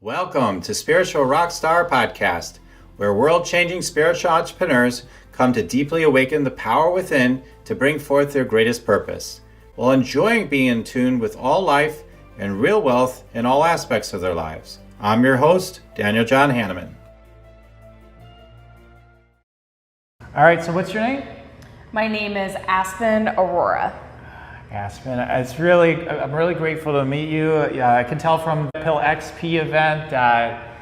Welcome to Spiritual Rockstar Podcast, where world-changing spiritual entrepreneurs come to deeply awaken the power within to bring forth their greatest purpose, while enjoying being in tune with all life and real wealth in all aspects of their lives. I'm your host, Daniel John Hanneman. All right, so what's your name? My name is Aspen Aurora. Aspen, I'm really grateful to meet you. I can tell from the Pill XP event that,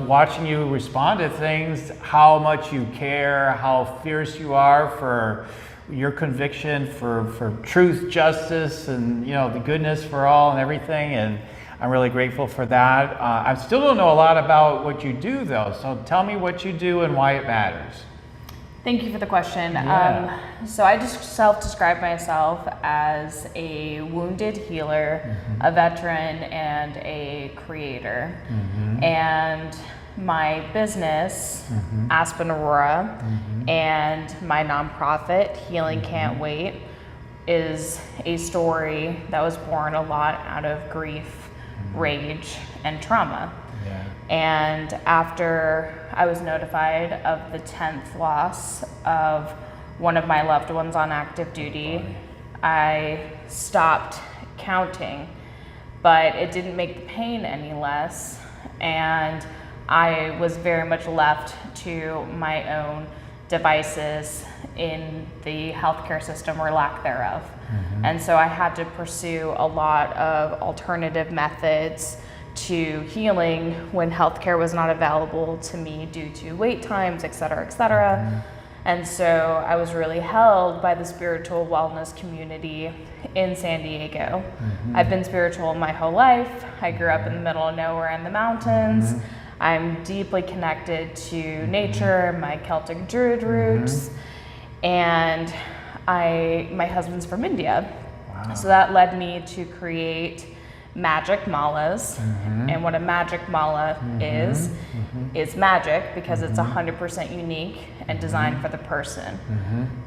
watching you respond to things, how much you care, how fierce you are for your conviction for truth, justice, and, the goodness for all and everything. And I'm really grateful for that. I still don't know a lot about what you do, though. So tell me what you do and why it matters. Thank you for the question. Yeah. So I just self-describe myself as a wounded healer, a veteran, and a creator. And my business, Aspen Aurora, and my nonprofit, Healing Can't Wait, is a story that was born a lot out of grief, rage, and trauma. Yeah. And after I was notified of the 10th loss of one of my loved ones on active duty, I stopped counting, but it didn't make the pain any less. And I was very much left to my own devices in the healthcare system or lack thereof. And so I had to pursue a lot of alternative methods to healing when healthcare was not available to me due to wait times, et cetera, et cetera. And so I was really held by the spiritual wellness community in San Diego. I've been spiritual my whole life. I grew up in the middle of nowhere in the mountains. I'm deeply connected to nature, my Celtic Druid roots, and my husband's from India. Wow. So that led me to create magic malas. And what a magic mala is magic because it's 100% unique and designed for the person.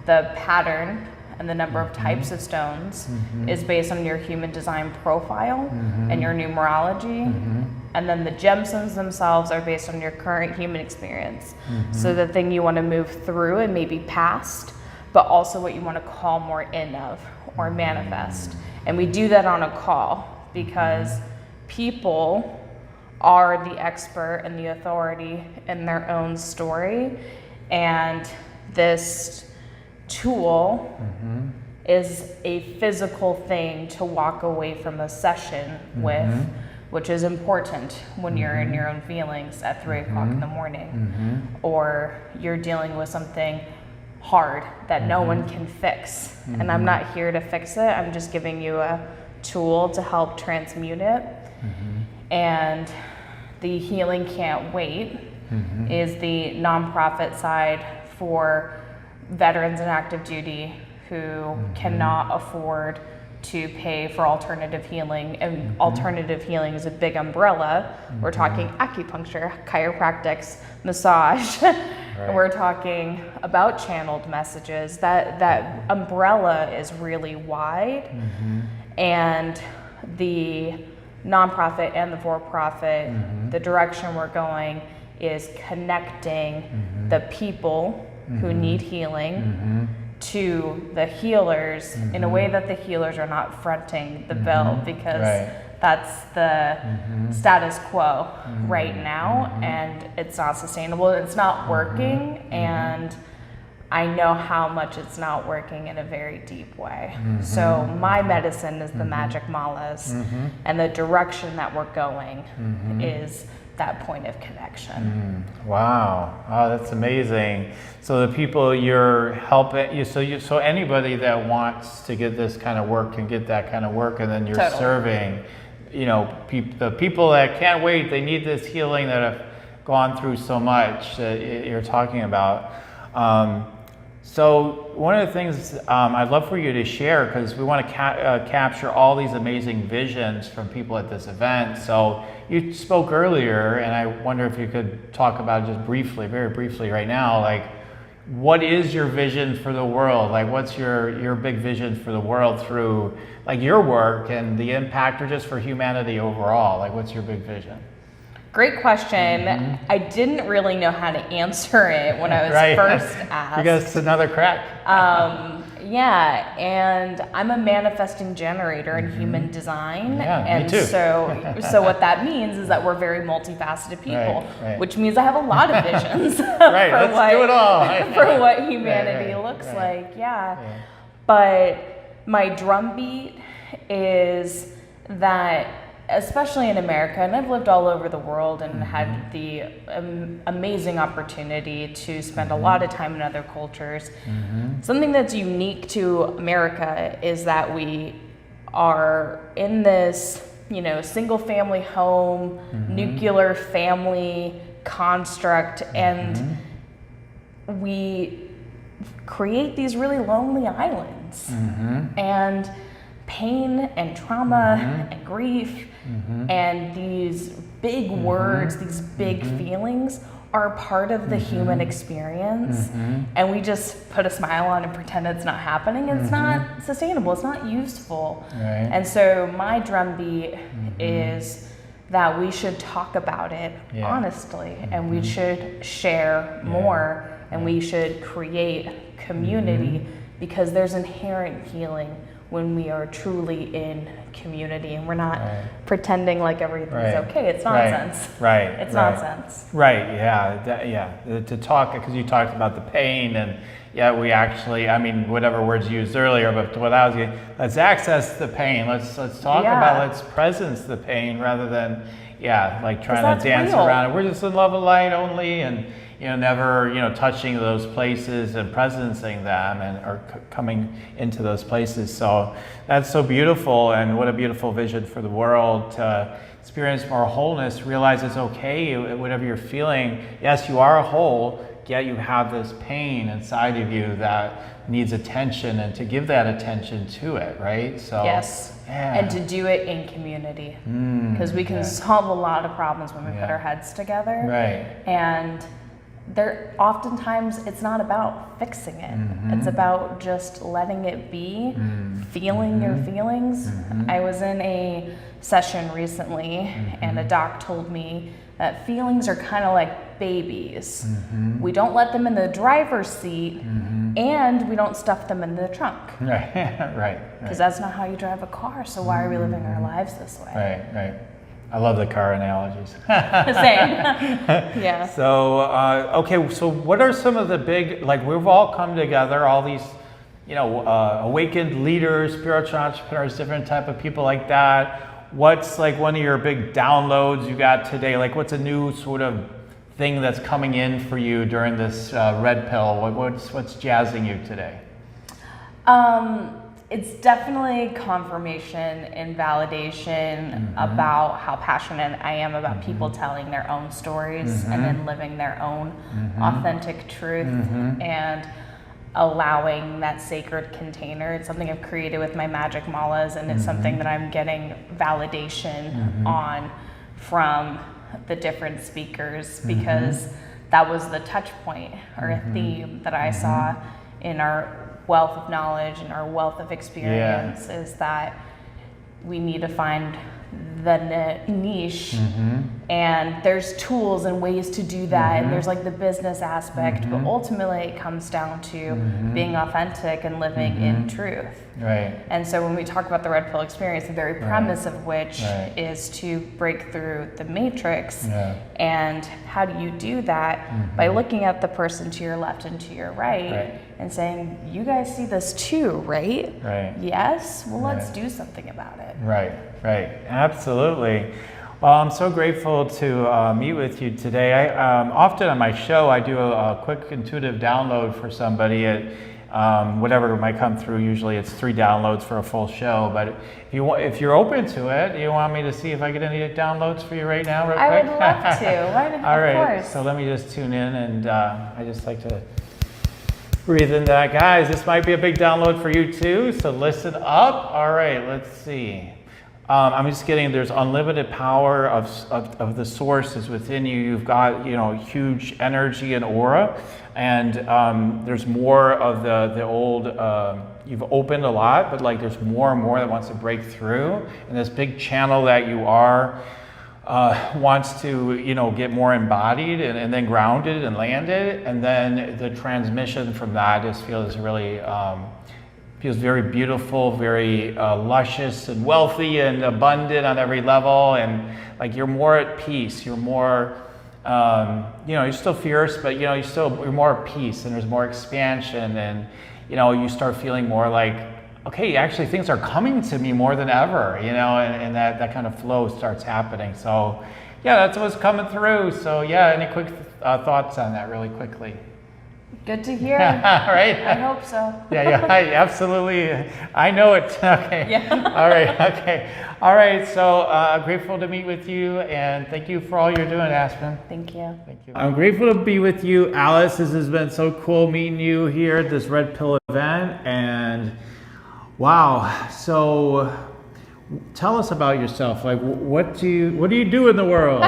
The pattern and the number of types of stones is based on your human design profile and your numerology. And then the gemstones themselves are based on your current human experience. So the thing you want to move through and maybe past, but also what you want to call more in of or manifest. And we do that on a call, because people are the expert and the authority in their own story. And this tool is a physical thing to walk away from a session with, which is important when you're in your own feelings at 3 o'clock in the morning, or you're dealing with something hard that no one can fix. And I'm not here to fix it. I'm just giving you a tool to help transmute it. And the Healing Can't Wait is the nonprofit side for veterans and active duty who cannot afford to pay for alternative healing. And alternative healing is a big umbrella. We're talking acupuncture, chiropractics, massage. And we're talking about channeled messages. That umbrella is really wide. And the nonprofit and the for-profit, the direction we're going is connecting the people who need healing to the healers in a way that the healers are not fronting the bill, because that's the status quo right now, and it's not sustainable. It's not working, and I know how much it's not working in a very deep way. So my medicine is the magic malas, and the direction that we're going is that point of connection. Wow. Oh, that's amazing. So the people you're helping, so anybody that wants to get this kind of work can get that kind of work, and then you're serving, the people that can't wait, they need this healing, that have gone through so much that you're talking about. So one of the things I'd love for you to share, because we want to capture all these amazing visions from people at this event. So you spoke earlier, and I wonder if you could talk about just briefly, very briefly right now, like, what is your vision for the world? Like, what's your big vision for the world through like your work and the impact, or just for humanity overall? Like, what's your big vision? Great question. I didn't really know how to answer it when I was first asked. You guys, another crack. Yeah, and I'm a manifesting generator in human design. Yeah, and me too. so what that means is that we're very multifaceted people, Right. which means I have a lot of visions Do it all. for what humanity looks like. Yeah. But my drumbeat is that, especially in America, and I've lived all over the world and had the amazing opportunity to spend a lot of time in other cultures. Something that's unique to America is that we are in this, single family home, nuclear family construct, and we create these really lonely islands. And pain and trauma and grief and these big words, these big feelings are part of the human experience, and we just put a smile on and pretend it's not happening. It's not sustainable, it's not useful. And so my drumbeat is that we should talk about it honestly, and we should share more, and we should create community, because there's inherent healing when we are truly in community and we're not pretending like everything's okay. It's nonsense. It's nonsense. To talk, because you talked about the pain, and we actually, whatever words you used earlier, but what I was getting, let's access the pain. Let's talk about, let's presence the pain rather than, like trying to dance around it. We're just in love and light only, and never, touching those places and presencing them, or coming into those places. So that's so beautiful, and what a beautiful vision for the world to experience more wholeness, realize it's okay, whatever you're feeling. Yes, you are a whole, yet you have this pain inside of you that needs attention, and to give that attention to it, right? So and to do it in community, because we can solve a lot of problems when we put our heads together. And oftentimes it's not about fixing it. It's about just letting it be, feeling your feelings. I was in a session recently, and a doc told me that feelings are kind of like babies. We don't let them in the driver's seat, and we don't stuff them in the trunk. Because that's not how you drive a car, so why are we living our lives this way? I love the car analogies. Same. So, so what are some of the big, we've all come together, all these, awakened leaders, spiritual entrepreneurs, different type of people like that. What's one of your big downloads you got today? What's a new sort of thing that's coming in for you during this red pill? What's jazzing you today? It's definitely confirmation and validation about how passionate I am about people telling their own stories and then living their own authentic truth and allowing that sacred container. It's something I've created with my magic malas, and it's something that I'm getting validation on from the different speakers, because that was the touch point or a theme that I saw in our wealth of knowledge and our wealth of experience, is that we need to find the niche, and there's tools and ways to do that, and there's the business aspect, but ultimately it comes down to being authentic and living in truth. And so when we talk about the red pill experience, the very premise of which is to break through the matrix, and how do you do that? By looking at the person to your left and to your right, and saying, you guys see this too, right? Yes? Well, let's do something about it. Absolutely. Well, I'm so grateful to meet with you today. Often on my show, I do a quick intuitive download for somebody at whatever might come through. Usually it's 3 downloads for a full show, but if you're open to it, you want me to see if I get any downloads for you right now real quick? I would love to. All right, of course. So let me just tune in, and I just like to breathe into that. Guys, this might be a big download for you too, so listen up. All right, let's see. I'm just getting, there's unlimited power of the sources within you. You've got, huge energy and aura, and there's more of the old, you've opened a lot, but there's more and more that wants to break through. And this big channel that you are, wants to, get more embodied and then grounded and landed, and then the transmission from that just feels really feels very beautiful, very luscious and wealthy and abundant on every level, and like you're more at peace. You're more, you're still fierce, but you're more at peace, and there's more expansion, and you start feeling more like, okay, actually things are coming to me more than ever, and that kind of flow starts happening. So yeah, that's what's coming through. So yeah, any quick thoughts on that really quickly? Good to hear. Right? I hope so. Yeah, absolutely. I know it. Okay. Yeah. All right. Okay. All right. So grateful to meet with you, and thank you for all you're doing, Aspen. Thank you. Thank you. I'm grateful to be with you, Alice. This has been so cool meeting you here at this Red Pill event, and wow. So tell us about yourself. Like, what do you do in the world?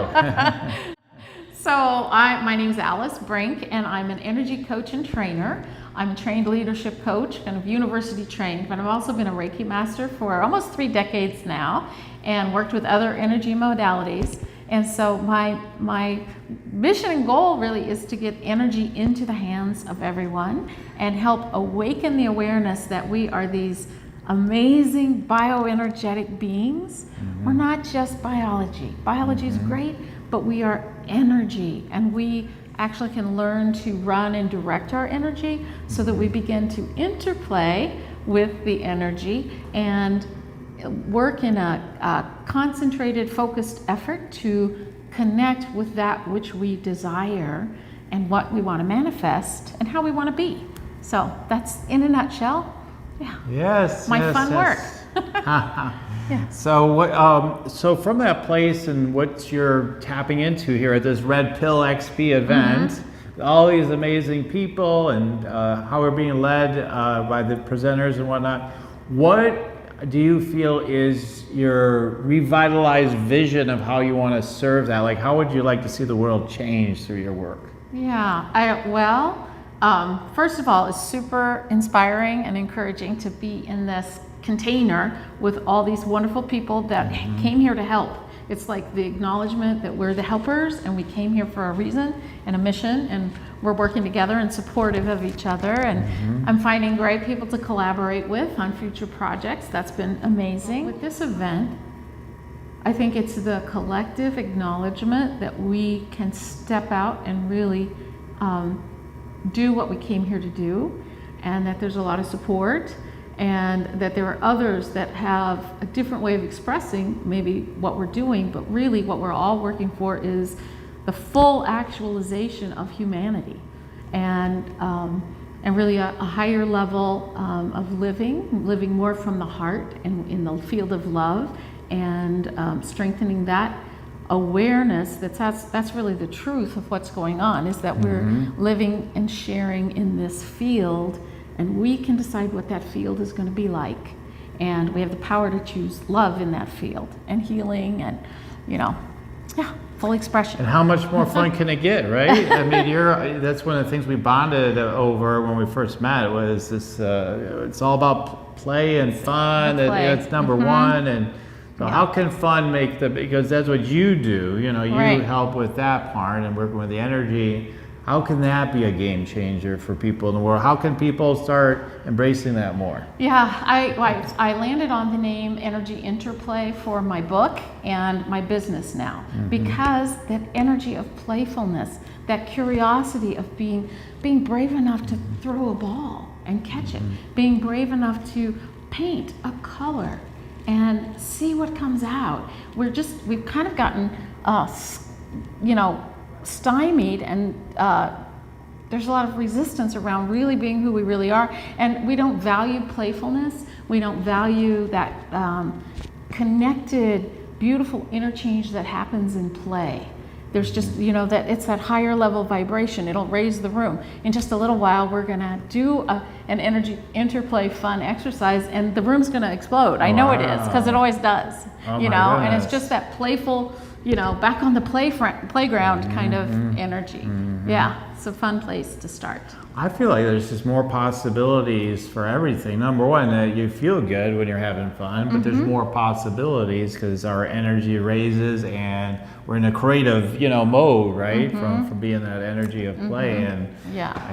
So my name is Alice Brink, and I'm an energy coach and trainer. I'm a trained leadership coach, kind of university trained, but I've also been a Reiki master for almost 3 decades now, and worked with other energy modalities. And so my mission and goal really is to get energy into the hands of everyone and help awaken the awareness that we are these amazing bioenergetic beings. We're not just biology. Biology is great, but we are energy, and we actually can learn to run and direct our energy so that we begin to interplay with the energy and work in a concentrated, focused effort to connect with that which we desire and what we want to manifest and how we want to be. So that's in a nutshell. Yeah. Yes. My fun work. Yeah. So what? So from that place, and what you're tapping into here at this Red Pill XP event, all these amazing people, and how we're being led by the presenters and whatnot. What do you feel is your revitalized vision of how you want to serve that? Like, how would you like to see the world change through your work? Yeah. First of all, it's super inspiring and encouraging to be in this container with all these wonderful people that came here to help. It's like the acknowledgement that we're the helpers, and we came here for a reason and a mission, and we're working together and supportive of each other. And I'm finding great people to collaborate with on future projects. That's been amazing. With this event, I think it's the collective acknowledgement that we can step out and really do what we came here to do, and that there's a lot of support, and that there are others that have a different way of expressing maybe what we're doing, but really what we're all working for is the full actualization of humanity, and really a higher level of living more from the heart and in the field of love, and strengthening that awareness that's really the truth of what's going on, is that we're living and sharing in this field, and we can decide what that field is going to be like, and we have the power to choose love in that field, and healing, and full expression. And how much more fun can it get, right? I mean, that's one of the things we bonded over when we first met, was this, it's all about play and fun. It's number one. And so how can fun make because that's what you do, you help with that part and working with the energy. How can that be a game changer for people in the world? How can people start embracing that more? Yeah, I landed on the name Energy Interplay for my book and my business now, because that energy of playfulness, that curiosity of being brave enough to throw a ball and catch it, being brave enough to paint a color and see what comes out. We've kind of gotten, stymied, and there's a lot of resistance around really being who we really are, and we don't value playfulness. We don't value that connected, beautiful interchange that happens in play. There's just, that it's that higher level vibration. It'll raise the room. In just a little while, we're gonna do an energy interplay fun exercise, and the room's gonna explode. I know it is, because it always does. And it's just that playful, back on the playground kind of energy. Yeah. it's a fun place to start. I feel like there's just more possibilities for everything. Number one, you feel good when you're having fun, but there's more possibilities because our energy raises and we're in a creative, mode, right? From being that energy of play. And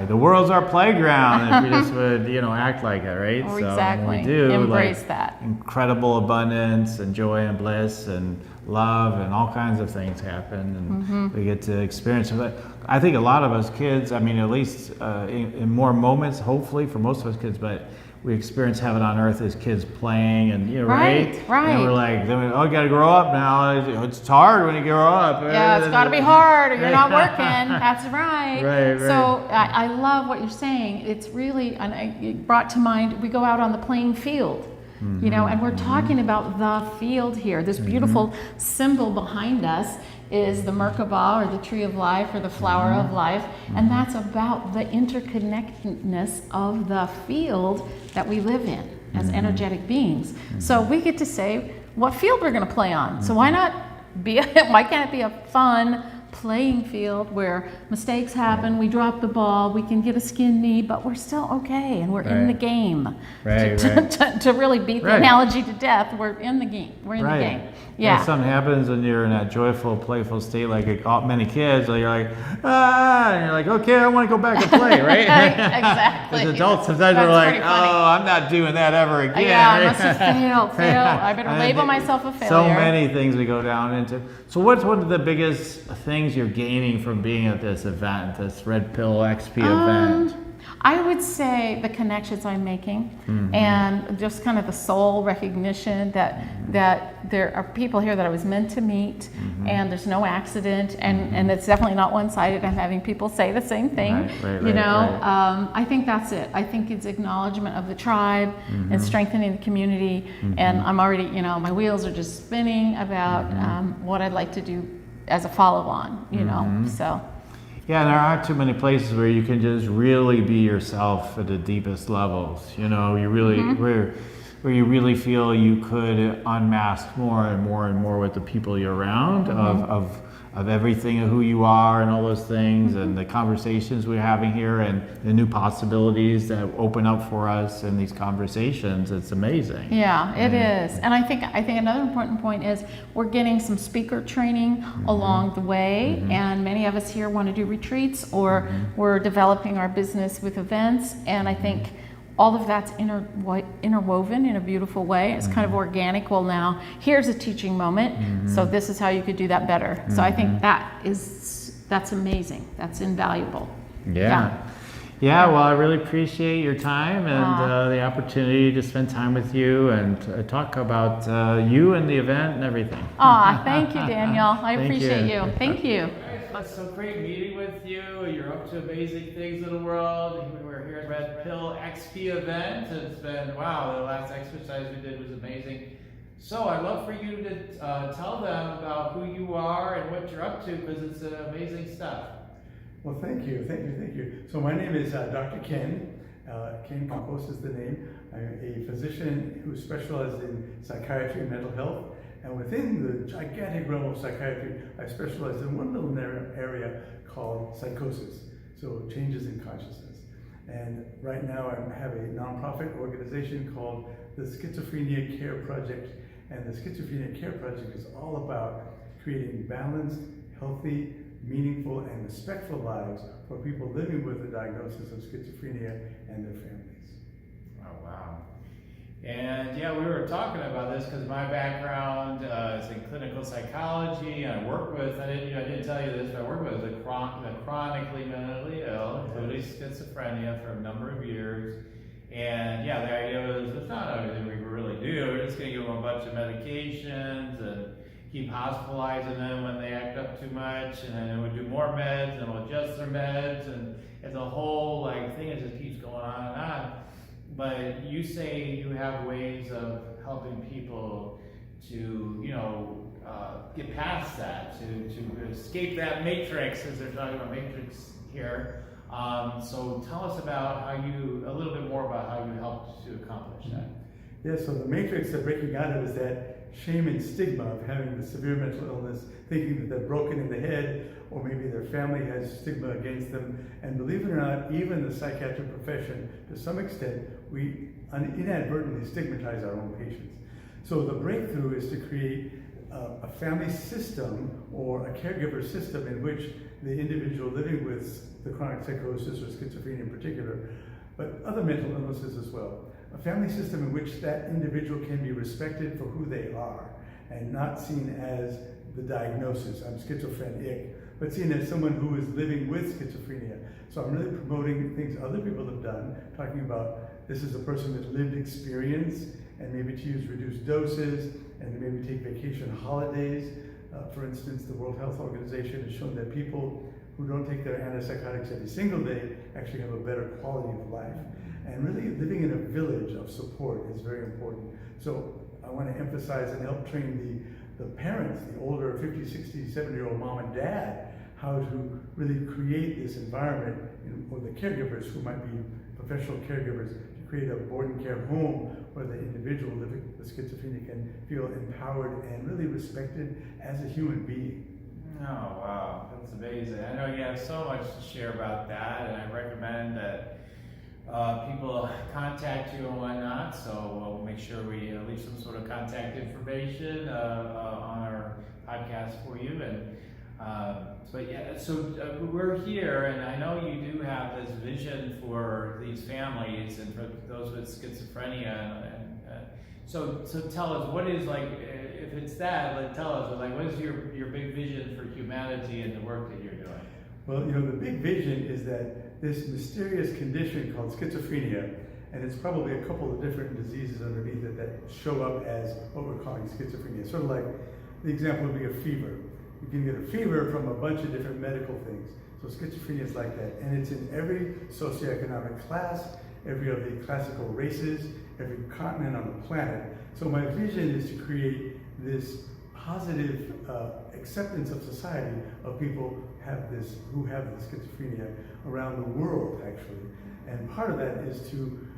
the world's our playground if we just would, act like it, right? Oh, so exactly. when we do, Embrace like, that. incredible abundance and joy and bliss and love and all kinds of things happen, and we get to experience it. But I think a lot of us kids, I mean, at least in more moments, hopefully for most of us kids, but we experience heaven on earth as kids playing, and right. And we're like, then you got to grow up now. It's hard when you grow up. Yeah, it's got to be hard, or you're not working. That's right. Right. So I love what you're saying. It's really, and it brought to mind. We go out on the playing field. And we're talking about the field here. This beautiful symbol behind us is the Merkaba, or the tree of life, or the flower of life, and that's about the interconnectedness of the field that we live in as energetic beings. So we get to say what field we're going to play on. So why can't it be a fun playing field where mistakes happen, we drop the ball, we can get a skinned knee, but we're still okay, and we're in the game. To really beat the analogy to death, we're in the game. We're in the game. Yeah. If something happens and you're in that joyful, playful state, like many kids, you're like, and you're like, okay, I want to go back and play, right? Exactly. As adults, sometimes we're like, oh, I'm not doing that ever again. Yeah, I must have failed. I better label myself a failure. So many things we go down into. So what's one of the biggest things you're gaining from being at this event, this Red Pill XP event? I would say the connections I'm making, and just kind of the soul recognition that there are people here that I was meant to meet, and there's no accident, and it's definitely not one-sided. I'm having people say the same thing. I think that's it. I think it's acknowledgement of the tribe and strengthening the community, and I'm already, my wheels are just spinning about what I'd like to do as a follow-on, so. Yeah, there aren't too many places where you can just really be yourself at the deepest levels. You really where you really feel you could unmask more and more and more with the people you're around of everything of who you are and all those things, and the conversations we're having here and the new possibilities that open up for us in these conversations. It's amazing. Yeah, it is. And I think another important point is we're getting some speaker training along the way, and many of us here want to do retreats, or we're developing our business with events, and I think all of that's interwoven in a beautiful way. It's kind of organic. Well, now here's a teaching moment, so this is how you could do that better. So I think that's amazing. That's invaluable. Yeah, well, I really appreciate your time and the opportunity to spend time with you and talk about you and the event and everything. Thank you, Daniel. I appreciate you. Thank you. It's so great meeting with you. You're up to amazing things in the world. We're here at Red Pill XP event. It's been, wow, the last exercise we did was amazing. So I'd love for you to tell them about who you are and what you're up to, because it's amazing stuff. Well, thank you. So my name is Dr. Ken. Ken Campos is the name. I'm a physician who specializes in psychiatry and mental health. And within the gigantic realm of psychiatry, I specialize in one little area called psychosis, so changes in consciousness. And right now I have a nonprofit organization called the Schizophrenia Care Project. And the Schizophrenia Care Project is all about creating balanced, healthy, meaningful, and respectful lives for people living with the diagnosis of schizophrenia and their families. Oh, wow. And yeah, we were talking about this because my background is in clinical psychology. I work with, I didn't tell you this, but I work with the chronically mentally ill, including schizophrenia, for a number of years. And yeah, the idea was it's not everything we really do. We're just going to give them a bunch of medications and keep hospitalizing them when they act up too much, and then we'll do more meds, and we'll adjust their meds, and it's a whole thing that just keeps going on and on. But you say you have ways of helping people to, get past that, to escape that matrix, as they're talking about matrix here. So tell us about a little bit more about how you helped to accomplish that. Yeah, so the matrix of breaking out of is that shame and stigma of having the severe mental illness, thinking that they're broken in the head, or maybe their family has stigma against them. And believe it or not, even the psychiatric profession, to some extent, we inadvertently stigmatize our own patients. So the breakthrough is to create a family system or a caregiver system in which the individual living with the chronic psychosis or schizophrenia in particular, but other mental illnesses as well, a family system in which that individual can be respected for who they are and not seen as the diagnosis, I'm schizophrenic, but seen as someone who is living with schizophrenia. So I'm really promoting things other people have done, talking about this is a person with lived experience, and maybe to use reduced doses, and maybe take vacation holidays. For instance, the World Health Organization has shown that people who don't take their antipsychotics every single day actually have a better quality of life. And really living in a village of support is very important. So I want to emphasize and help train the parents, the older 50, 60, 70-year-old mom and dad, how to really create this environment, or the caregivers who might be professional caregivers, to create a boarding care home where the individual living with schizophrenia can feel empowered and really respected as a human being. Oh, wow, that's amazing. I know you have so much to share about that, and I recommend that people contact you and whatnot, so we'll make sure we leave some sort of contact information on our podcast for you. And but yeah, so we're here, and I know you do have this vision for these families and for those with schizophrenia. And so tell us, what is, like, if it's that, like, tell us, like, what is your big vision for humanity and the work that you're doing? Well, you know, the big vision is that this mysterious condition called schizophrenia, and it's probably a couple of different diseases underneath it that show up as what we're calling schizophrenia. Sort of like, the example would be a fever. You can get a fever from a bunch of different medical things. So schizophrenia is like that. And it's in every socioeconomic class, every of the classical races, every continent on the planet. So my vision is to create this positive acceptance of society of people who have this schizophrenia around the world, actually. And part of that is to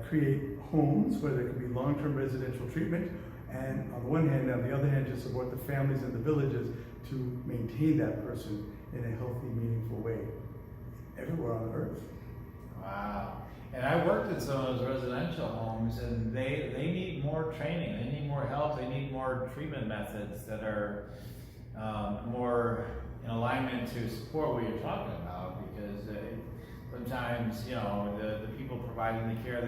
create homes where there can be long-term residential treatment, and on the one hand, on the other hand, to support the families in the villages to maintain that person in a healthy, meaningful way everywhere on earth. Wow. And I worked in some of those residential homes, and they need more training, they need more help, they need more treatment methods that are more in alignment to support what you're talking about, because sometimes, you know, the people providing the care,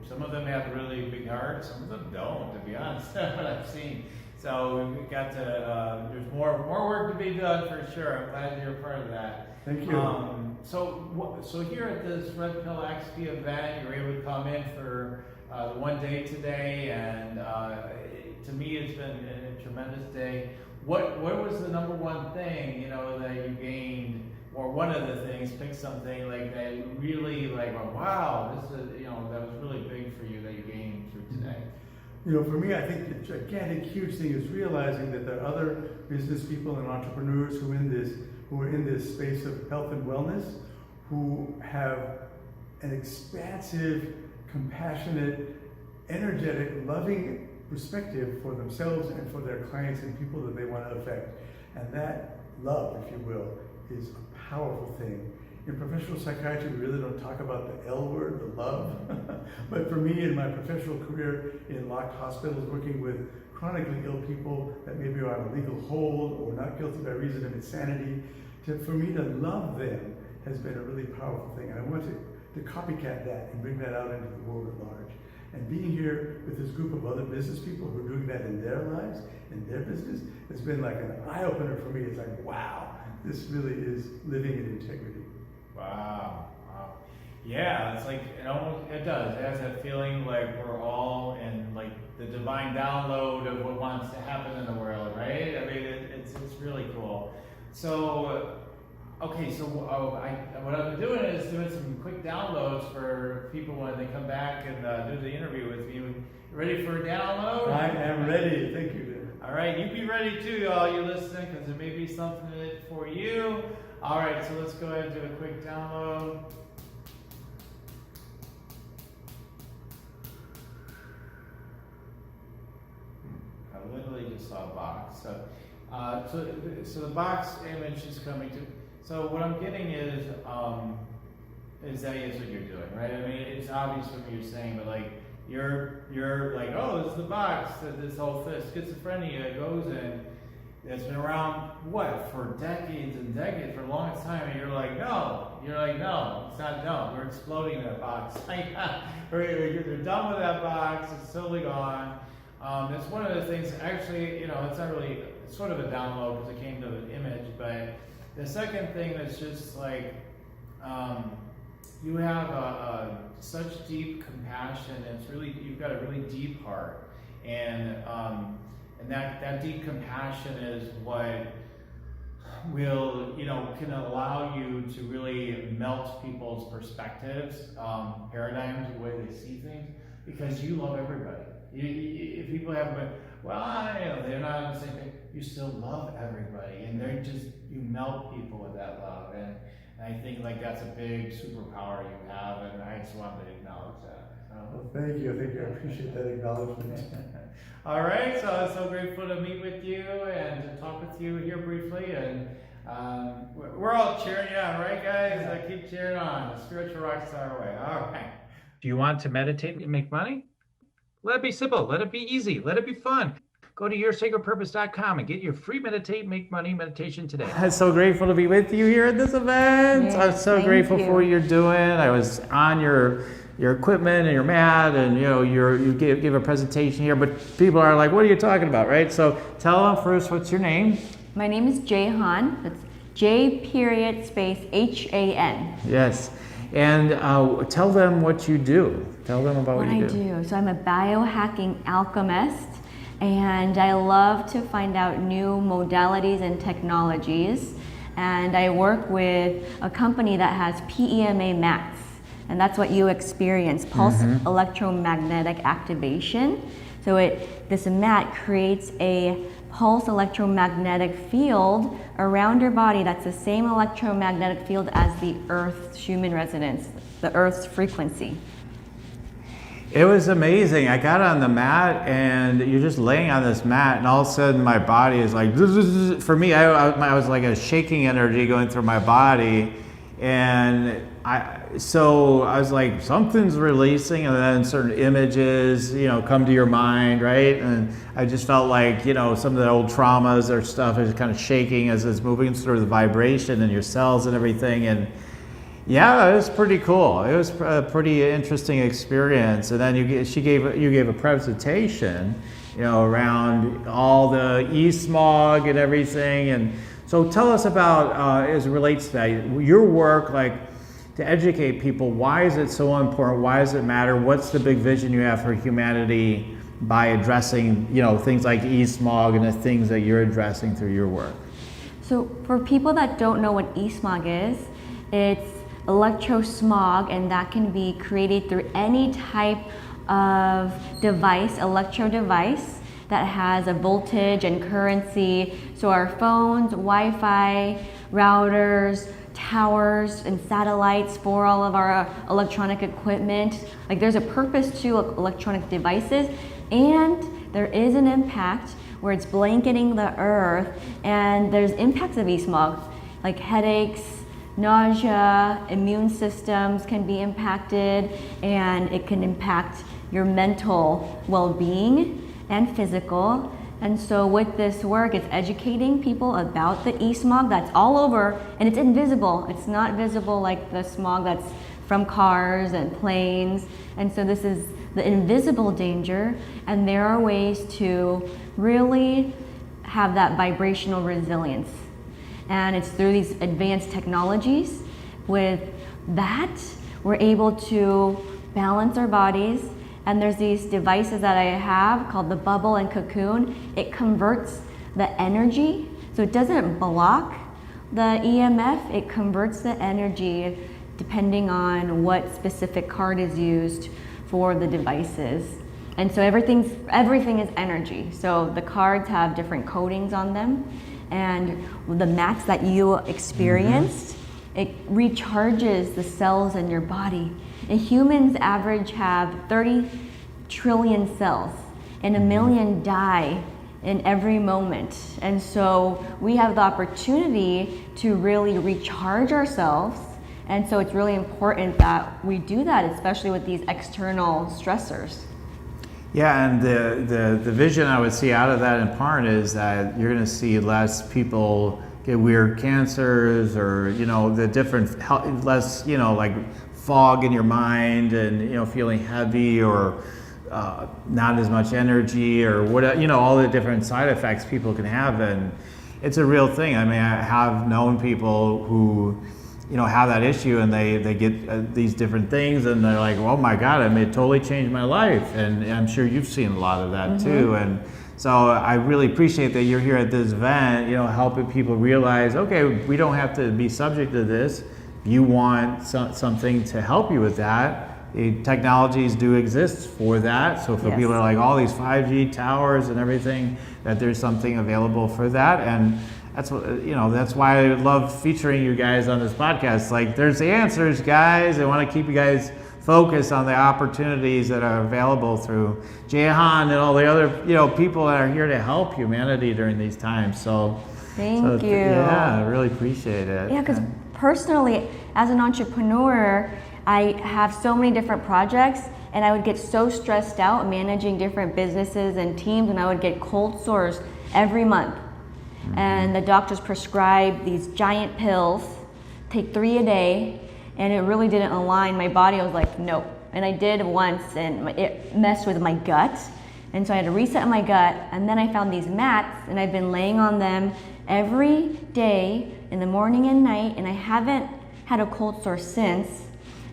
some of them have really big hearts, some of them don't, to be honest, what I've seen. So we've got to, there's more work to be done for sure. I'm glad you're a part of that. Thank you. So here at this Red Pill XP event, you're able to come in for the one day today, and to me it's been a tremendous day. What was the number one thing, you know, that you gained, or one of the things, pick something like that you really like, wow, this is, you know, that was really big for you that you gained through today? You know, for me, I think the gigantic, huge thing is realizing that there are other business people and entrepreneurs who are in this space of health and wellness, who have an expansive, compassionate, energetic, loving perspective for themselves and for their clients and people that they want to affect. And that love, if you will, is a powerful thing. In professional psychiatry, we really don't talk about the L word, the love. But for me, in my professional career in locked hospitals, working with chronically ill people that maybe are on a legal hold or not guilty by reason of insanity, for me to love them has been a really powerful thing. And I want to copycat that and bring that out into the world at large. And being here with this group of other business people who are doing that in their lives, in their business, has been like an eye-opener for me. It's like, wow, this really is living in integrity. Wow. Yeah, it's like, it does. It has that feeling like we're all in like the divine download of what wants to happen in the world, right? I mean, it's really cool. So, okay, so what I've been doing is doing some quick downloads for people when they come back and do the interview with me. You ready for a download? I am ready. Thank you. All right, you be ready too, y'all. You listening, because there may be something in it for you. All right, so let's go ahead and do a quick download. I literally just saw a box. So the box image is coming to. So what I'm getting is that is what you're doing, right? I mean, it's obvious from what you're saying, but like you're like, oh, this is the box that this whole schizophrenia goes in. It's been around for decades and decades, for the longest time, and you're like, no, it's not done. We're exploding that box. You're done with that box. It's totally gone. It's one of the things. Actually, it's not really. It's sort of a download because it came to an image, but the second thing is just like you have such deep compassion, and you've got a really deep heart, and that deep compassion is what will can allow you to really melt people's perspectives, paradigms, the way they see things, because you love everybody. If people have been, they're not on the same page, you still love everybody, and you melt people with that love, and I think like that's a big superpower you have, and I just wanted to acknowledge that. Well, thank you. I appreciate that acknowledgement. All right, so I'm so grateful to meet with you and to talk with you here briefly, and we're all cheering you on, right, guys? Yeah. Keep cheering on, the spiritual rock star way. All right. Do you want to meditate and make money? Let it be simple. Let it be easy. Let it be fun. Go to yoursacredpurpose.com and get your free Meditate, Make Money meditation today. I'm so grateful to be with you here at this event. Yes, I'm so grateful for what you're doing. I was on your equipment and your mat, and you gave a presentation here, but people are like, what are you talking about, right? So tell them first, what's your name? My name is Jahan. That's J.HAN. Yes. And tell them what you do. Tell them about what you do. So I'm a biohacking alchemist, and I love to find out new modalities and technologies. And I work with a company that has PEMA mats, and that's what you experience, pulse electromagnetic activation. So this mat creates a pulse electromagnetic field around your body that's the same electromagnetic field as the Earth's human resonance, the Earth's frequency. It was amazing. I got on the mat, and you're just laying on this mat, and all of a sudden my body is like, for me, I was like a shaking energy going through my body, and so I was like, something's releasing, and then certain images, come to your mind, right? And I just felt like, some of the old traumas or stuff is kind of shaking as it's moving through the vibration in your cells and everything, and yeah, it was pretty cool. It was a pretty interesting experience. And then you gave a presentation, around all the e-smog and everything. And so tell us about, as it relates to that, your work, like to educate people. Why is it so important? Why does it matter? What's the big vision you have for humanity by addressing, things like e-smog and the things that you're addressing through your work? So for people that don't know what e-smog is, it's electrosmog, and that can be created through any type of device, electro device that has a voltage and currency. So our phones, Wi-Fi, routers, towers, and satellites for all of our electronic equipment. Like there's a purpose to electronic devices, and there is an impact where it's blanketing the earth, and there's impacts of e-smog, like headaches, nausea, immune systems can be impacted, and it can impact your mental well-being and physical. And so with this work, it's educating people about the e-smog that's all over, and it's invisible. It's not visible like the smog that's from cars and planes. And so this is the invisible danger, and there are ways to really have that vibrational resilience. And it's through these advanced technologies. With that, we're able to balance our bodies. And there's these devices that I have called the bubble and cocoon. It converts the energy, so it doesn't block the EMF, it converts the energy depending on what specific card is used for the devices. And so everything is energy. So the cards have different coatings on them. And the mats that you experienced, it recharges the cells in your body. And humans average have 30 trillion cells, and 1 million die in every moment. And so we have the opportunity to really recharge ourselves. And so it's really important that we do that, especially with these external stressors. Yeah, and the vision I would see out of that in part is that you're going to see less people get weird cancers, or the different less like fog in your mind, and feeling heavy, or not as much energy, or what all the different side effects people can have. And it's a real thing. I mean, I have known people who have that issue, and they get these different things, and they're like, oh my God, it totally changed my life. And I'm sure you've seen a lot of that too. And so I really appreciate that you're here at this event, helping people realize, okay, we don't have to be subject to this. You want something to help you with that. The technologies do exist for that. So for people that are like all these 5G towers and everything, that there's something available for that. And that's what, that's why I love featuring you guys on this podcast. Like, there's the answers, guys. I want to keep you guys focused on the opportunities that are available through Jehan and all the other, people that are here to help humanity during these times. So Thank you. Yeah, I really appreciate it. Yeah, because personally, as an entrepreneur, I have so many different projects, and I would get so stressed out managing different businesses and teams, and I would get cold sores every month. And the doctors prescribed these giant pills, take 3 a day, and it really didn't align. My body was like, nope. And I did once, and it messed with my gut. And so I had to reset my gut, and then I found these mats, and I've been laying on them every day in the morning and night, and I haven't had a cold sore since.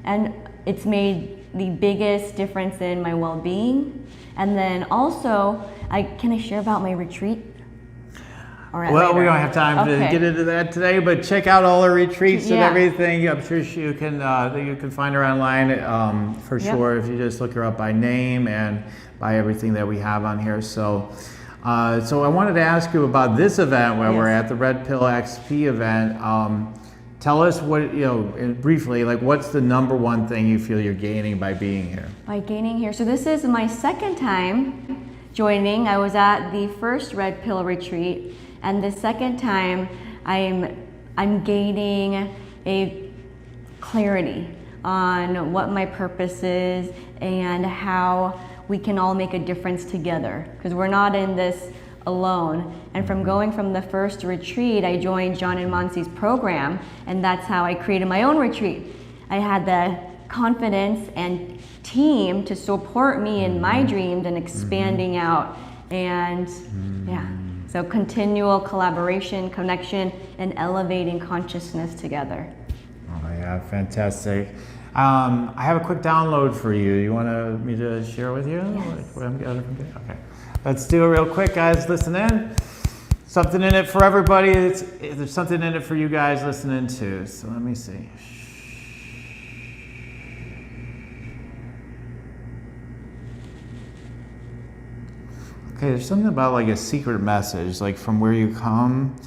And it's made the biggest difference in my well-being. And then also, can I share about my retreat? Well, we don't have time to get into that today, but check out all our retreats and everything. I'm sure you can find her online for sure if you just look her up by name and by everything that we have on here. So I wanted to ask you about this event where we're at the Red Pill XP event. Tell us what, briefly, like, what's the number one thing you feel you're gaining by being here? By gaining here. So this is my second time joining. I was at the first Red Pill Retreat, and the second time I'm gaining a clarity on what my purpose is and how we can all make a difference together, because we're not in this alone. And from going from the first retreat, I joined John and Monsi's program, and that's how I created my own retreat. I had the confidence and team to support me in my dreams and expanding out, and so continual collaboration, connection, and elevating consciousness together. Oh yeah, fantastic. I have a quick download for you. You want me to share with you? Yes. Like what I'm getting from it? Okay. Let's do it real quick, guys. Listen in. Something in it for everybody. There's something in it for you guys listening too. So let me see. Okay, there's something about like a secret message, like from where you come,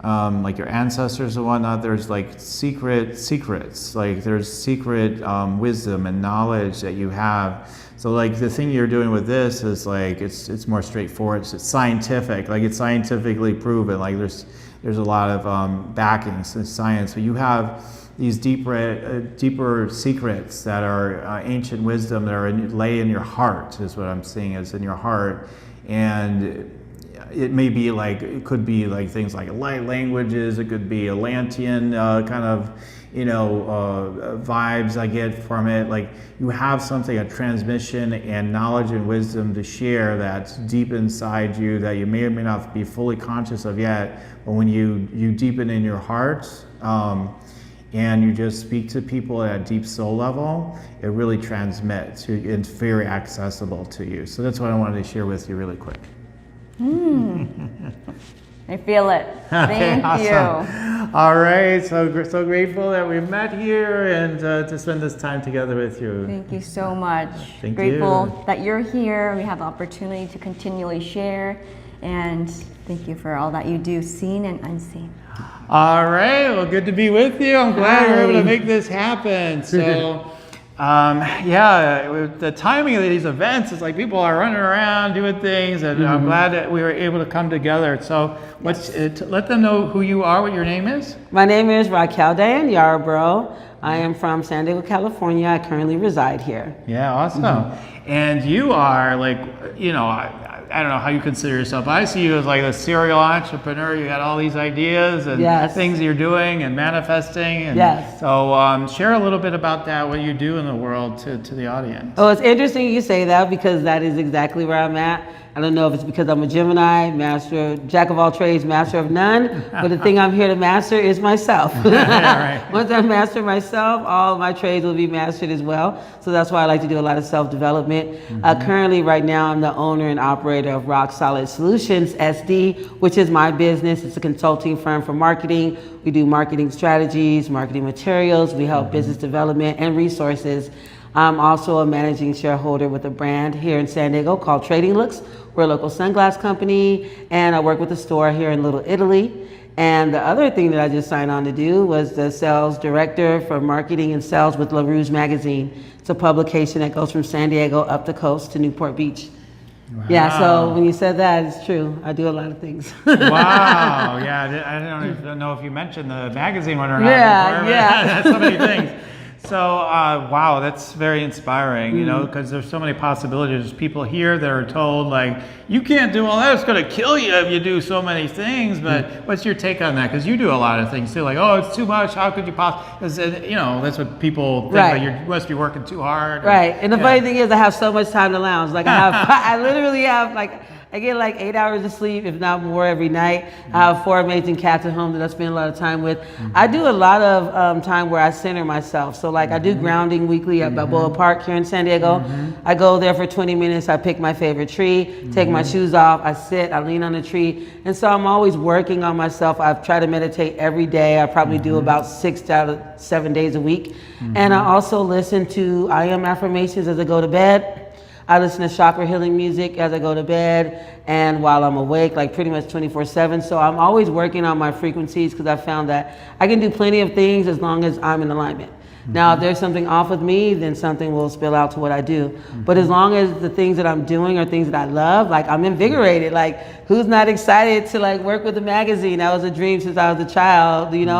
like your ancestors and whatnot. There's like secrets, like there's secret wisdom and knowledge that you have. So like the thing you're doing with this is like it's more straightforward. It's scientific, like it's scientifically proven. Like there's a lot of backings in science. So you have these deeper secrets that are ancient wisdom that lay in your heart. Is what I'm seeing is in your heart. And it may be like, it could be like things like light languages, it could be Atlantean kind of, vibes I get from it. Like you have something, a transmission and knowledge and wisdom to share that's deep inside you that you may or may not be fully conscious of yet. But when you deepen in your heart, and you just speak to people at a deep soul level, it really transmits. It's very accessible to you. So that's what I wanted to share with you really quick. I feel it. Thank you. All right, so grateful that we met here and to spend this time together with you. Thank you so much. Grateful that you're here. We have the opportunity to continually share, and thank you for all that you do, seen and unseen. All right, well, good to be with you. I'm glad we're able to make this happen. So The timing of these events is like people are running around doing things, and I'm glad that we were able to come together. So let them know who you are, what your name is. My name is Raquel Diane Yarbrough. I am from San Diego, California. I currently reside here. Yeah, awesome. And you are like, I don't know how you consider yourself. I see you as like a serial entrepreneur. You got all these ideas and things you're doing and manifesting. And so share a little bit about that, what you do in the world to the audience. Oh, it's interesting you say that because that is exactly where I'm at. I don't know if it's because I'm a Gemini, jack of all trades, master of none, but the thing I'm here to master is myself. Once I master myself, all of my trades will be mastered as well. So that's why I like to do a lot of self-development. Currently, right now, I'm the owner and operator of Rock Solid Solutions, SD, which is my business. It's a consulting firm for marketing. We do marketing strategies, marketing materials. We help business development and resources. I'm also a managing shareholder with a brand here in San Diego called Trading Looks. We're a local sunglass company, and I work with a store here in Little Italy. And the other thing that I just signed on to do was the sales director for marketing and sales with La Rouge magazine. It's a publication that goes from San Diego up the coast to Newport Beach. Wow. Yeah, so when you said that, it's true. I do a lot of things. Wow, yeah, I don't even know if you mentioned the magazine one or not. That's so many things. So, wow, that's very inspiring, because there's so many possibilities. There's people here that are told, like, you can't do all that. It's going to kill you if you do so many things. But what's your take on that? Because you do a lot of things, too. Like, oh, it's too much. How could you possibly? Because, that's what people think. Like, you must be working too hard. Right. And the funny thing is I have so much time to lounge. Like, I literally have, I get like 8 hours of sleep, if not more, every night. I have 4 amazing cats at home that I spend a lot of time with. I do a lot of time where I center myself. So like I do grounding weekly at Balboa Park here in San Diego. I go there for 20 minutes. I pick my favorite tree, take my shoes off, I sit, I lean on the tree. And so I'm always working on myself. I try to meditate every day. I probably do about 6 out of 7 days a week. And I also listen to I am affirmations as I go to bed. I listen to chakra healing music as I go to bed and while I'm awake, like pretty much 24/7. So I'm always working on my frequencies because I found that I can do plenty of things as long as I'm in alignment. Now, if there's something off with me, then something will spill out to what I do. But as long as the things that I'm doing are things that I love, like I'm invigorated. Like, who's not excited to like work with a magazine? That was a dream since I was a child, And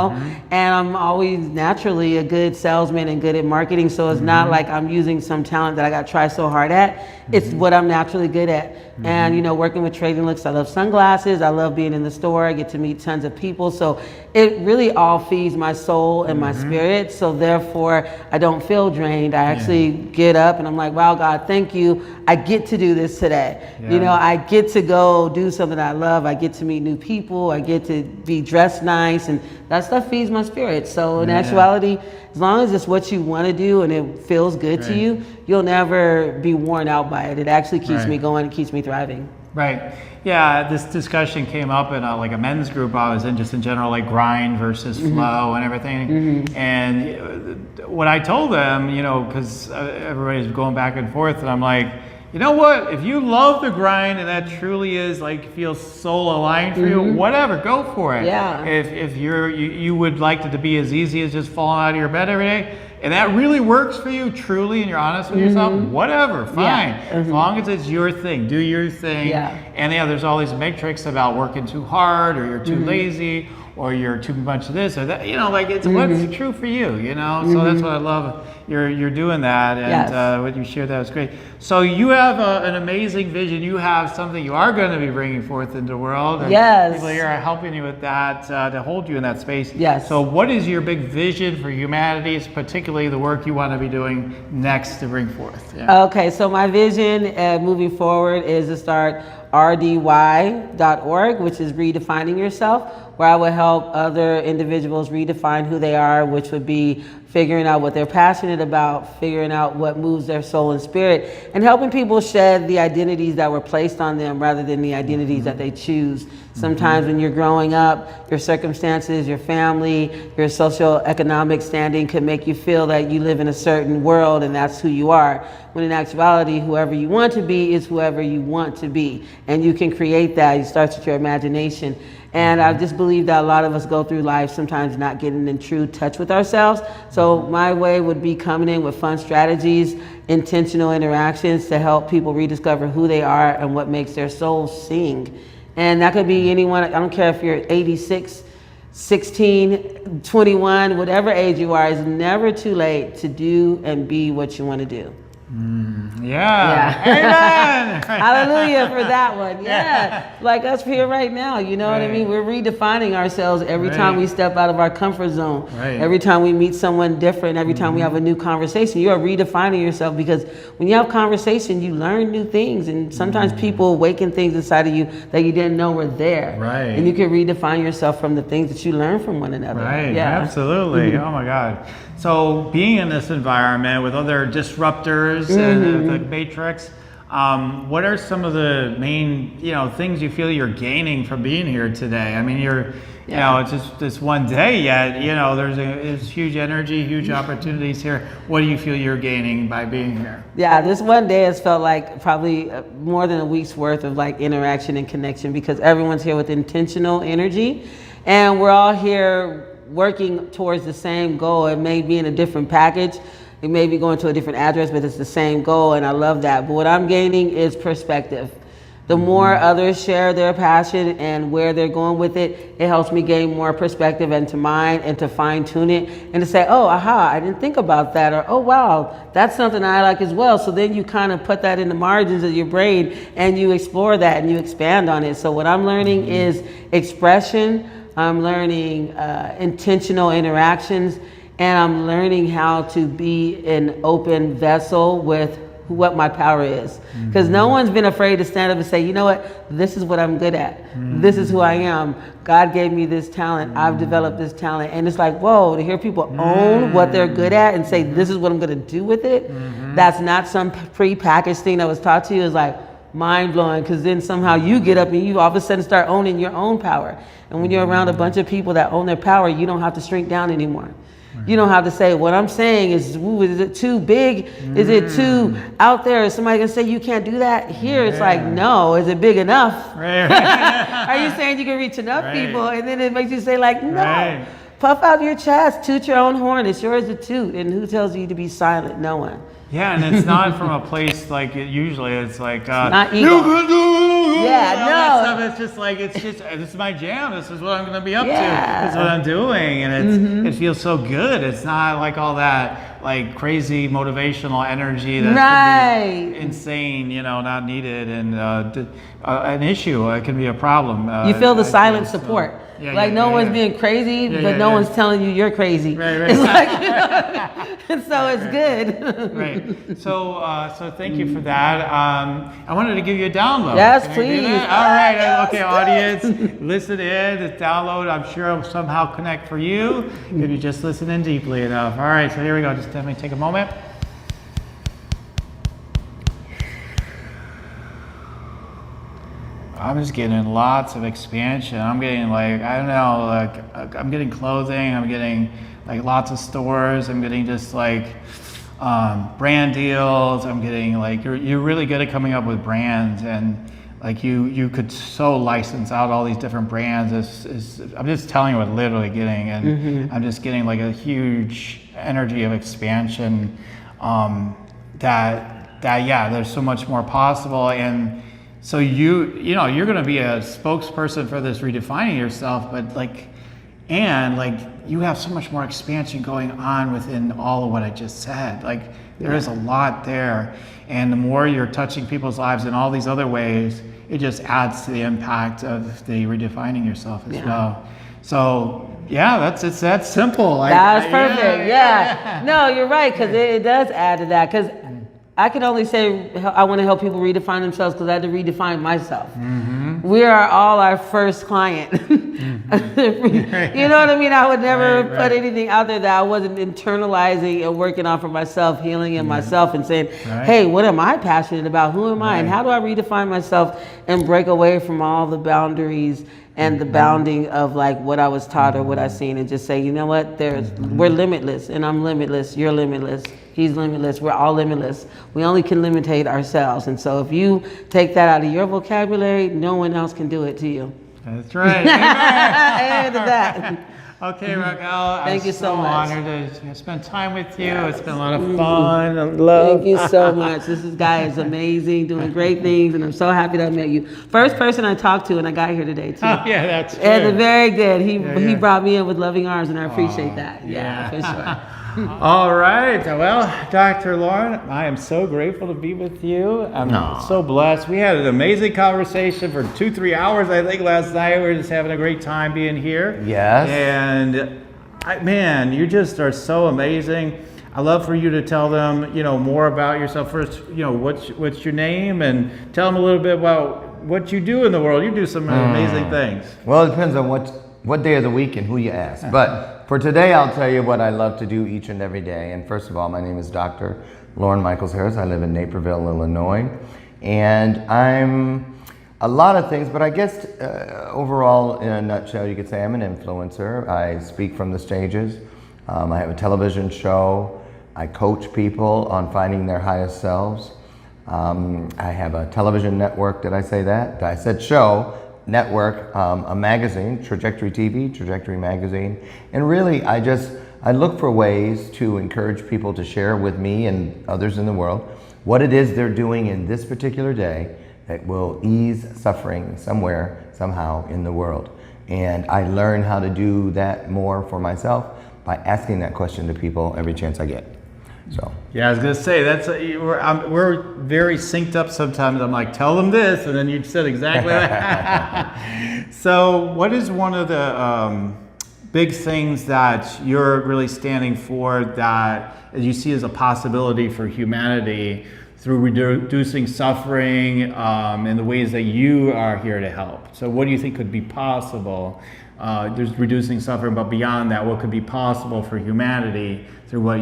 I'm always naturally a good salesman and good at marketing. So it's not like I'm using some talent that I got to try so hard at. It's what I'm naturally good at. And, working with Trading Looks, I love sunglasses. I love being in the store. I get to meet tons of people. So it really all feeds my soul and my spirit. So therefore, I don't feel drained. I actually get up and I'm like, wow, God, thank you. I get to do this today. I get to go do something I love. I get to meet new people. I get to be dressed nice. And that stuff feeds my spirit. So in actuality, as long as it's what you want to do and it feels good to you, you'll never be worn out by it. It actually keeps me going and keeps me thriving. Right. Yeah, this discussion came up in like a men's group I was in, just in general, like grind versus flow and everything. And what I told them, because everybody's going back and forth, and I'm like, you know what? If you love the grind and that truly is like feels soul aligned for you, whatever, go for it. Yeah. If you would like it to be as easy as just falling out of your bed every day, and that really works for you truly, and you're honest with yourself, whatever, fine. As long as it's your thing, do your thing. And there's all these metrics about working too hard, or you're too lazy, or you're too much of this or that. It's what's true for you. So that's what I love. You're doing that, and what you shared, that was great. So you have an amazing vision. You have something you are going to be bringing forth into the world. And people here are helping you with that, to hold you in that space. So what is your big vision for humanity, particularly the work you want to be doing next to bring forth? Okay, so my vision moving forward is to start rdy.org, which is redefining yourself, where I will help other individuals redefine who they are, which would be figuring out what they're passionate about, figuring out what moves their soul and spirit, and helping people shed the identities that were placed on them rather than the identities that they choose. Sometimes when you're growing up, your circumstances, your family, your socioeconomic standing could make you feel that you live in a certain world and that's who you are. When in actuality, whoever you want to be is whoever you want to be. and you can create that. It starts with your imagination. And I just believe that a lot of us go through life sometimes not getting in true touch with ourselves. So my way would be coming in with fun strategies, intentional interactions to help people rediscover who they are and what makes their soul sing. And that could be anyone. I don't care if you're 86, 16, 21, whatever age you are. It's never too late to do and be what you want to do. Yeah. Amen. Hallelujah for that one. Yeah. Like us here right now, you know what I mean? We're redefining ourselves every time we step out of our comfort zone. Every time we meet someone different, every time we have a new conversation, you are redefining yourself, because when you have conversation, you learn new things, and sometimes people awaken things inside of you that you didn't know were there. And you can redefine yourself from the things that you learn from one another. Absolutely. Oh my God. So being in this environment with other disruptors and the matrix, what are some of the main, things you feel you're gaining from being here today? I mean, you're, it's just this one day yet, there's huge energy, huge opportunities here. What do you feel you're gaining by being here? Yeah, this one day has felt like probably more than a week's worth of like interaction and connection, because everyone's here with intentional energy, and we're all here working towards the same goal. It may be in a different package, it may be going to a different address, but it's the same goal, and I love that. But what I'm gaining is perspective. The more others share their passion and where they're going with it, it helps me gain more perspective into mine and to fine tune it and to say, oh, aha, I didn't think about that, or oh wow, that's something I like as well. So then you kind of put that in the margins of your brain and you explore that and you expand on it. So what I'm learning is expression. I'm learning intentional interactions, and I'm learning how to be an open vessel with what my power is. Because no one's been afraid to stand up and say, you know what, this is what I'm good at. This is who I am. God gave me this talent. I've developed this talent. And it's like, whoa, to hear people own what they're good at and say, this is what I'm going to do with it. That's not some pre-packaged thing that was taught to you. It's like mind-blowing, because then somehow you get up and you all of a sudden start owning your own power. And when you're around a bunch of people that own their power, you don't have to shrink down anymore. You don't have to say, what I'm saying is, ooh, is it too big? Is it too out there? Is somebody gonna say you can't do that? Here it's like, no, is it big enough? Are you saying you can reach enough people? And then it makes you say like, no. Puff out your chest, toot your own horn. It's yours to toot. And who tells you to be silent? No one. Yeah, and it's not from a place like usually it's like not ego. You can do no. stuff. It's just like this is my jam. This is what I'm going to be up to. This is what I'm doing, and it feels so good. It's not like all that like crazy motivational energy that can be insane, not needed, and an issue. It can be a problem. You feel the silent support. No one's being crazy, but no one's telling you you're crazy. It's like, and so it's good. So thank you for that. I wanted to give you a download. Yes, please. All right. Okay, audience, listen in. The download, I'm sure, will somehow connect for you if you just listen in deeply enough. All right. So here we go. Just let me take a moment. I'm just getting lots of expansion. I'm getting I'm getting clothing. I'm getting like lots of stores. I'm getting just like brand deals. I'm getting like, you're really good at coming up with brands, and like you could so license out all these different brands. I'm just telling you what I'm literally getting, and I'm just getting like a huge energy of expansion. There's so much more possible. And so you're going to be a spokesperson for this redefining yourself, but you have so much more expansion going on within all of what I just said. Like there is a lot there, and the more you're touching people's lives in all these other ways, it just adds to the impact of the redefining yourself as well. So it's that simple. That's perfect. No, you're right, because it does add to that. Because I can only say I want to help people redefine themselves because I had to redefine myself. We are all our first client. You know what I mean? I would never put anything out there that I wasn't internalizing and working on for myself, healing in myself, and saying, hey, what am I passionate about? Who am I? And how do I redefine myself and break away from all the boundaries and the bounding of like what I was taught or what I've seen, and just say, you know what, we're limitless, and I'm limitless, you're limitless, he's limitless, we're all limitless. We only can limitate ourselves. And so if you take that out of your vocabulary, no one else can do it to you. That's right. Amen to that. Okay, Raquel. Thank you so much. I'm honored to spend time with you. It's been a lot of fun and love. Thank you so much. Guy is amazing, doing great things, and I'm so happy that I met you. First person I talked to, and I got here today too. Oh, yeah, that's true. And very good. He brought me in with loving arms, and I appreciate that. Yeah, for sure. All right. Well, Dr. Lauren, I am so grateful to be with you. I'm so blessed. We had an amazing conversation for 2-3 hours, I think, last night. We were just having a great time being here. Yes. And man, you just are so amazing. I love for you to tell them, more about yourself. First, what's your name, and tell them a little bit about what you do in the world. You do some amazing things. Well, it depends on what day of the week and who you ask. But for today, I'll tell you what I love to do each and every day. And first of all, my name is Dr. Lauren Michaels Harris. I live in Naperville, Illinois. And I'm a lot of things, but I guess overall, in a nutshell, you could say I'm an influencer. I speak from the stages. I have a television show. I coach people on finding their highest selves. I have a television network. Did I say that? I said show. Network, a magazine, Trajectory TV, Trajectory Magazine. And really, I look for ways to encourage people to share with me and others in the world what it is they're doing in this particular day that will ease suffering somewhere, somehow in the world. And I learn how to do that more for myself by asking that question to people every chance I get. So. Yeah, I was gonna say we're very synced up sometimes. I'm like, tell them this, and then you said exactly that. So, what is one of the big things that you're really standing for that you see as a possibility for humanity through reducing suffering in the ways that you are here to help? So, what do you think could be possible? There's reducing suffering, but beyond that, what could be possible for humanity through what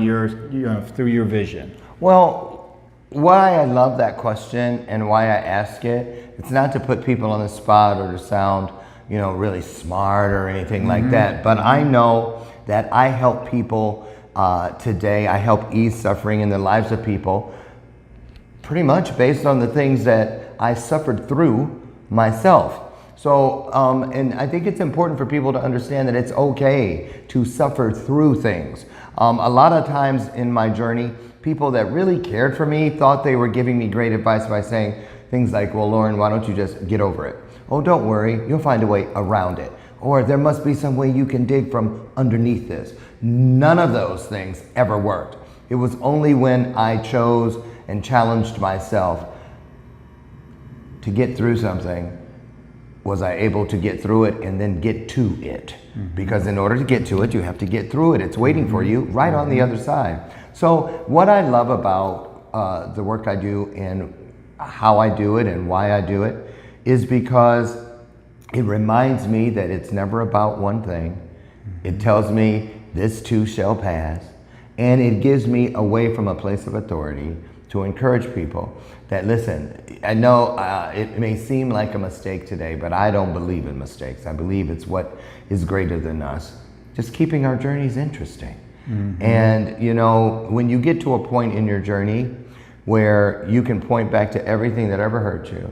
through your vision? Well, why I love that question and why I ask it, it's not to put people on the spot or to sound, really smart or anything like that, but I know that I help people today. I help ease suffering in the lives of people pretty much based on the things that I suffered through myself. So, and I think it's important for people to understand that it's okay to suffer through things. A lot of times in my journey, people that really cared for me thought they were giving me great advice by saying things like, well, Lauren, why don't you just get over it? Oh, don't worry, you'll find a way around it. Or there must be some way you can dig from underneath this. None of those things ever worked. It was only when I chose and challenged myself to get through something was I able to get through it and then get to it. Because in order to get to it, you have to get through it. It's waiting for you right on the other side. So what I love about the work I do and how I do it and why I do it is because it reminds me that it's never about one thing. It tells me this too shall pass. And it gives me away from a place of authority to encourage people that, listen, I know it may seem like a mistake today, but I don't believe in mistakes. I believe it's what is greater than us. Just keeping our journeys interesting. And, when you get to a point in your journey where you can point back to everything that ever hurt you,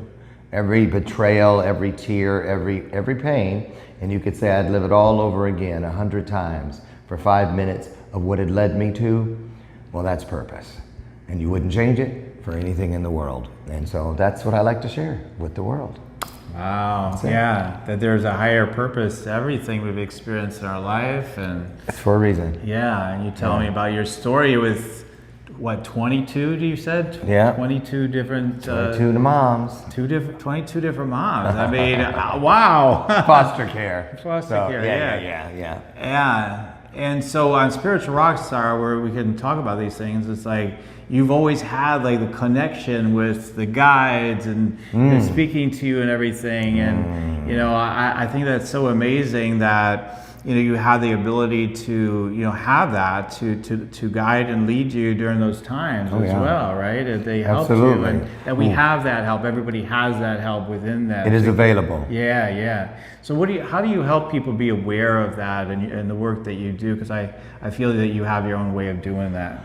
every betrayal, every tear, every pain, and you could say, I'd live it all over again 100 times for 5 minutes of what it led me to, well, that's purpose. And you wouldn't change it for anything in the world. And so that's what I like to share with the world. Wow, yeah, that there's a higher purpose to everything we've experienced in our life. And it's for a reason. Yeah, and you tell me about your story with, what, 22, you said? Yeah. 22 different... 22 moms. 22 different moms. I mean, wow. Foster care. Foster care, yeah. Yeah. And so on Spiritual Rockstar, where we can talk about these things, it's like you've always had like the connection with the guides and speaking to you and everything. And, I think that's so amazing that, you have the ability to, have that to guide and lead you during those times as well, right? That they help you, and that we have that help. Everybody has that help within that. It is available. Yeah. So how do you help people be aware of that and the work that you do? Because I feel that you have your own way of doing that.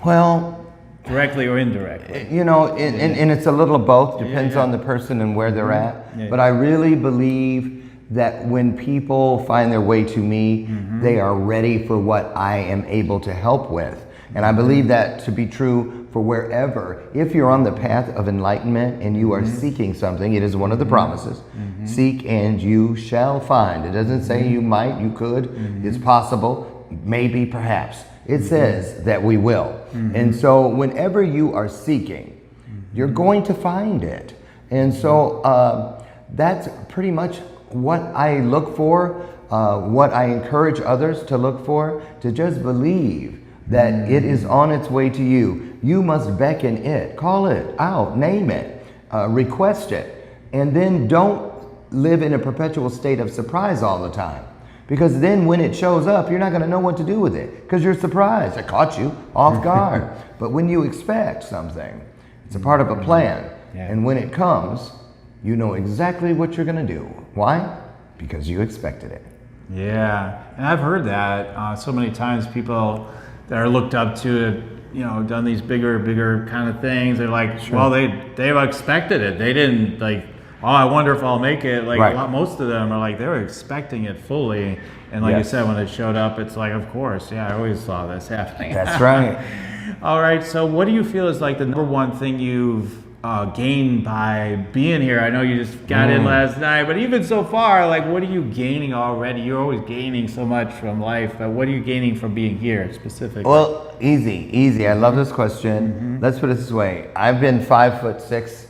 Well, directly or indirectly. And it's a little of both, depends on the person and where they're at. But I really believe that when people find their way to me, they are ready for what I am able to help with. And I believe that to be true for wherever. If you're on the path of enlightenment and you are seeking something, it is one of the promises. Seek and you shall find. It doesn't say you might, you could, it's possible, maybe, perhaps. It says that we will. And so whenever you are seeking, you're going to find it. And so that's pretty much what I look for, what I encourage others to look for, to just believe that it is on its way to you. You must beckon it, call it out, name it, request it, and then don't live in a perpetual state of surprise all the time. Because then when it shows up, you're not going to know what to do with it because you're surprised. It caught you off guard. But when you expect something, it's a part of a plan. And when it comes, you know exactly what you're going to do. Why? Because you expected it. Yeah, and I've heard that so many times. People that are looked up to, done these bigger kind of things. They're like, well, they've expected it. They didn't like, oh, I wonder if I'll make it. Like most of them are like, they were expecting it fully. And like you said, when it showed up, it's like, of course, I always saw this happening. That's right. All right, so what do you feel is like the number one thing you've gained by being here? I know you just got in last night, but even so far, like, what are you gaining already? You're always gaining so much from life, but what are you gaining from being here specifically? Well, easy. I love this question. Let's put it this way. I've been 5'6"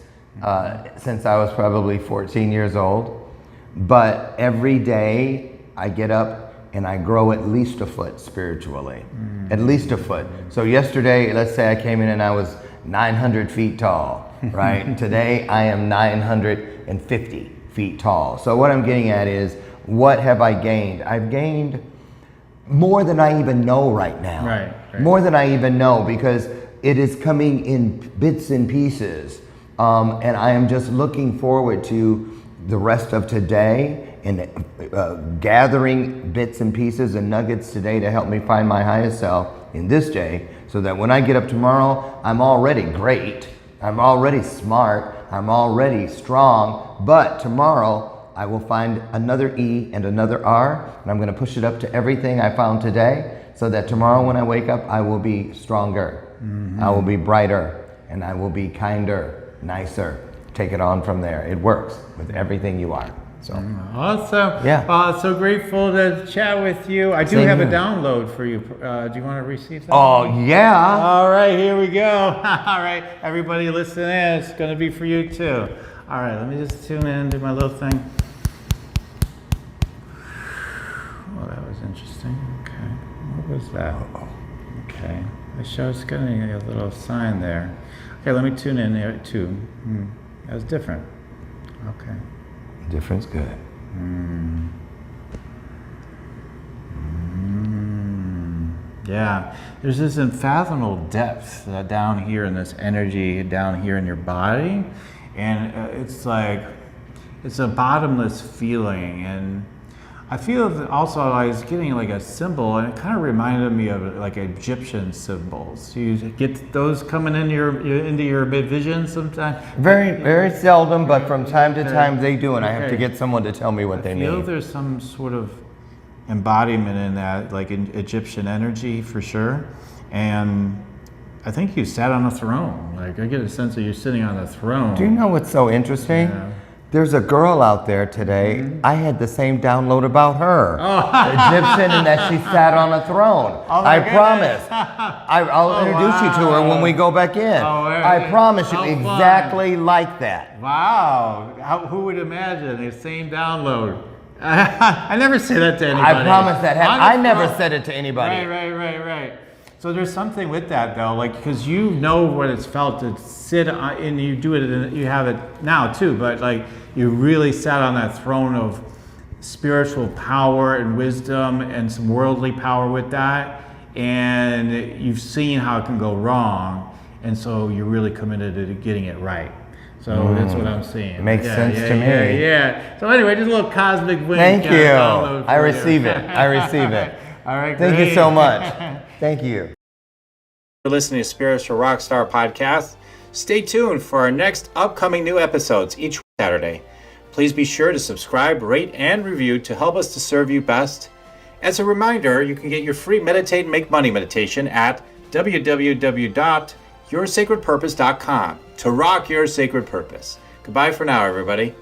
since I was probably 14 years old, but every day I get up and I grow at least a foot spiritually, at least a foot. So yesterday, let's say I came in and I was 900 feet tall, right? Today I am 950 feet tall. So what I'm getting at is, what have I gained? I've gained more than I even know right now. Right. More than I even know, because it is coming in bits and pieces. And I am just looking forward to the rest of today and gathering bits and pieces and nuggets today to help me find my highest self in this day, so that when I get up tomorrow, I'm already great, I'm already smart, I'm already strong, but tomorrow I will find another E and another R, and I'm going to push it up to everything I found today, so that tomorrow when I wake up, I will be stronger, I will be brighter, and I will be kinder, nicer. Take it on from there. It works with everything you are. So awesome. Yeah. So grateful to chat with you. I do have a download for you. Do you want to receive that? Oh, yeah. All right, here we go. All right, everybody listen in. It's going to be for you too. All right, let me just tune in, do my little thing. Oh, that was interesting. Okay. What was that? Okay. It shows getting a little sign there. Okay, let me tune in here too. That was different. Okay. Different's good. Yeah, there's this unfathomable depth down here in this energy down here in your body, and it's like, it's a bottomless feeling. And I feel that also I was getting like a symbol, and it kind of reminded me of like Egyptian symbols. You get those coming in into your vision sometimes? Very seldom, but from time to time they do, and I have to get someone to tell me what they mean. I feel there's some sort of embodiment in that, like in Egyptian energy for sure. And I think you sat on a throne. Like, I get a sense that you're sitting on a throne. Do you know what's so interesting? Yeah. There's a girl out there today, I had the same download about her. Egyptian, and that she sat on a throne. I promise. I'll introduce you to her when we go back in. I promise you, exactly like that. Wow. Who would imagine the same download? I never say that to anybody. I promise that. I never said it to anybody. Right. So there's something with that though, like, because you know what it's felt to sit on, and you do it, and you have it now too, but like, you really sat on that throne of spiritual power and wisdom and some worldly power with that, and you've seen how it can go wrong, and so you're really committed to getting it right. So that's what I'm seeing. It makes sense to me. Yeah. So anyway, just a little cosmic wink. Thank you. download for I you. receive it. I receive it. All right. Thank you great. so much. Thank you. For listening to Spiritual Rockstar Podcast. Stay tuned for our next upcoming new episodes each Saturday. Please be sure to subscribe, rate, and review to help us to serve you best. As a reminder, you can get your free Meditate and Make Money meditation at www.yoursacredpurpose.com to rock your sacred purpose. Goodbye for now, everybody.